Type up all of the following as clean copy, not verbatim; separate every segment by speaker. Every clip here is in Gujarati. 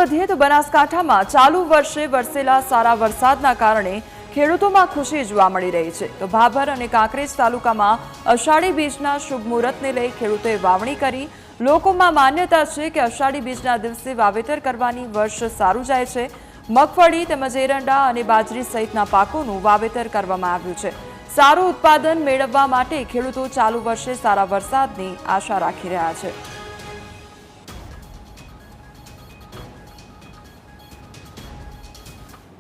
Speaker 1: વધીએ તો બનાસકાંઠામાં ચાલુ વર્ષે વરસેલા સારા વરસાદના કારણે ખેડૂતોમાં ખુશી જોવા મળી રહી છે। તો ભાભર અને કાંકરેજ તાલુકામાં અષાઢી બીજના શુભ મુહૂર્તને લઈ ખેડૂતોએ વાવણી કરી। લોકોમાં માન્યતા છે કે અષાઢી બીજના દિવસે વાવેતર કરવાની વર્ષ સારું જાય છે। મગફળી તેમજ એરંડા અને બાજરી સહિતના પાકોનું વાવેતર કરવામાં આવ્યું છે। સારું ઉત્પાદન મેળવવા માટે ખેડૂતો ચાલુ વર્ષે સારા વરસાદની આશા રાખી રહ્યા છે।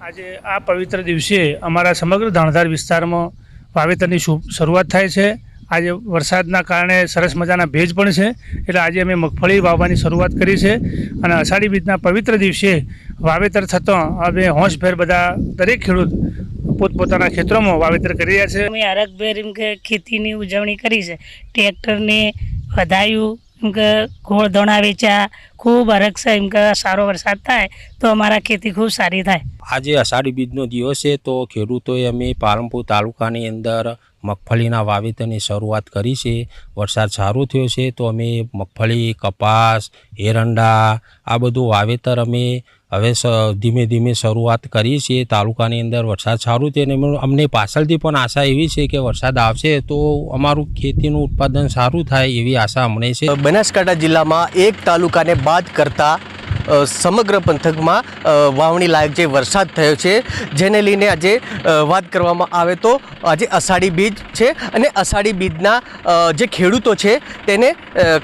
Speaker 2: આજે આ પવિત્ર દિવસે અમારા સમગ્ર ધાણધાર વિસ્તારમાં વાવેતરની શરૂઆત થાય છે। આજે વરસાદના કારણે સરસ મજાના ભેજ પણ છે, એટલે આજે અમે મગફળી વાવવાની શરૂઆત કરી છે અને અષાઢી બીજના પવિત્ર દિવસે વાવેતર થતાં અમે હોંશભેર બધા દરેક ખેડૂત પોતપોતાના ખેતરોમાં વાવેતર કરી રહ્યા છે।
Speaker 3: અમે હરખભેર એમ કે ખેતીની ઉજવણી કરી છે। ટ્રેક્ટરને વધાયું એમ કે ગોળ ધોણા વેચ્યા, ખૂબ હરખ છે એમ કે સારો વરસાદ થાય તો અમારા ખેતી ખૂબ સારી થાય।
Speaker 4: આજે અષાઢી બીજનો દિવસ છે તો ખેડૂતોએ અમે પાલનપુર તાલુકાની અંદર મગફળીના વાવેતરની શરૂઆત કરી છે। વરસાદ સારો થયો છે તો અમે મગફળી, કપાસ, એરંડા આ બધું વાવેતર અમે હવે ધીમે ધીમે શરૂઆત કરી છે। તાલુકાની અંદર વરસાદ સારું છે અને અમને પાછળથી પણ આશા એવી છે કે વરસાદ આવશે તો અમારું ખેતીનું ઉત્પાદન સારું થાય એવી આશા અમને છે।
Speaker 5: બનાસકાંઠા જિલ્લામાં એક તાલુકાને બાદ કરતા સમગ્ર પંથકમાં વાવણી લાયક જે વરસાદ થયો છે, જેને લઈને આજે વાત કરવામાં આવે તો આજે અષાઢી બીજ છે અને અષાઢી બીજના જે ખેડૂતો છે તેને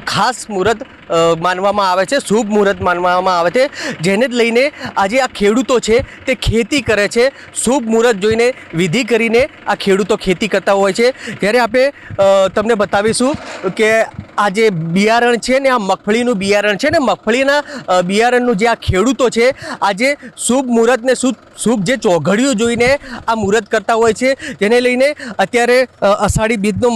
Speaker 5: ખાસ મુહૂર્ત માનવામાં આવે છે, શુભ મુહૂર્ત માનવામાં આવે છે, જેને જ લઈને આજે આ ખેડૂતો છે તે ખેતી કરે છે। શુભ મુહૂર્ત જોઈને વિધિ કરીને આ ખેડૂતો ખેતી કરતા હોય છે। જ્યારે આપણે તમને બતાવીશું કે આ જે બિયારણ છે ને, આ મગફળીનું બિયારણ છે ને, મગફળીના બિયારણનું જે આ ખેડૂતો છે આજે શુભ મુહૂર્ત ને શુભ જે ચોઘડિયું જોઈને આ મુહૂર્ત કરતા હોય છે, જેને લઈને અત્યારે અષાઢી બીજનો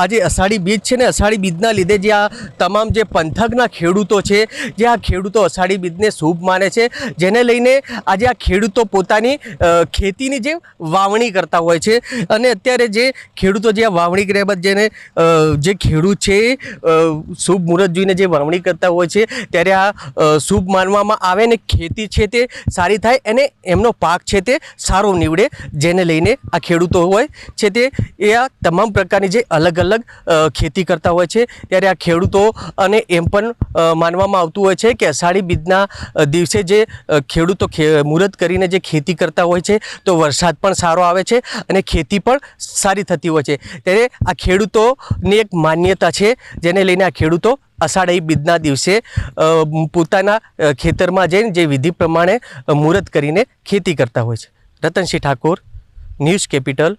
Speaker 5: આજે અષાઢી બીજ છે ને, અષાઢી બીજના લીધે જે આ તમામ જે પંથકના ખેડૂતો છે, જે આ ખેડૂતો અષાઢી બીજને શુભ માને છે, જેને લઈને આજે આ ખેડૂતો પોતાની ખેતીની જે વાવણી કરતા હોય છે અને અત્યારે જે ખેડૂતો જે આ વાવણી કર્યા બાદ જેને જે ખેડૂત છે શુભ મુહૂર્ત જોઈને જે વાવણી કરતા હોય છે ત્યારે આ શુભ માનવામાં આવે ને ખેતી છે તે સારી થાય અને એમનો પાક છે તે સારો નીવડે, જેને લઈને આ ખેડૂતો હોય છે તે એ આ તમામ પ્રકારની જે અલગ અલગ ખેતી કરતા હોય છે। ત્યારે આ ખેડૂતો અને એમ પણ માનવામાં આવતું હોય છે કે અષાઢી બીજના દિવસે જે ખેડૂતો મુહૂર્ત કરીને જે ખેતી કરતા હોય છે તો વરસાદ પણ સારો આવે છે અને ખેતી પણ સારી થતી હોય છે। ત્યારે આ ખેડૂતોની એક માન્યતા છે, જેને લઈને આ ખેડૂતો અષાઢી બીજના દિવસે પોતાના ખેતરમાં જઈને જે વિધિ પ્રમાણે મુહૂર્ત કરીને ખેતી કરતા હોય છે। Ratansinh Thakor, news capital,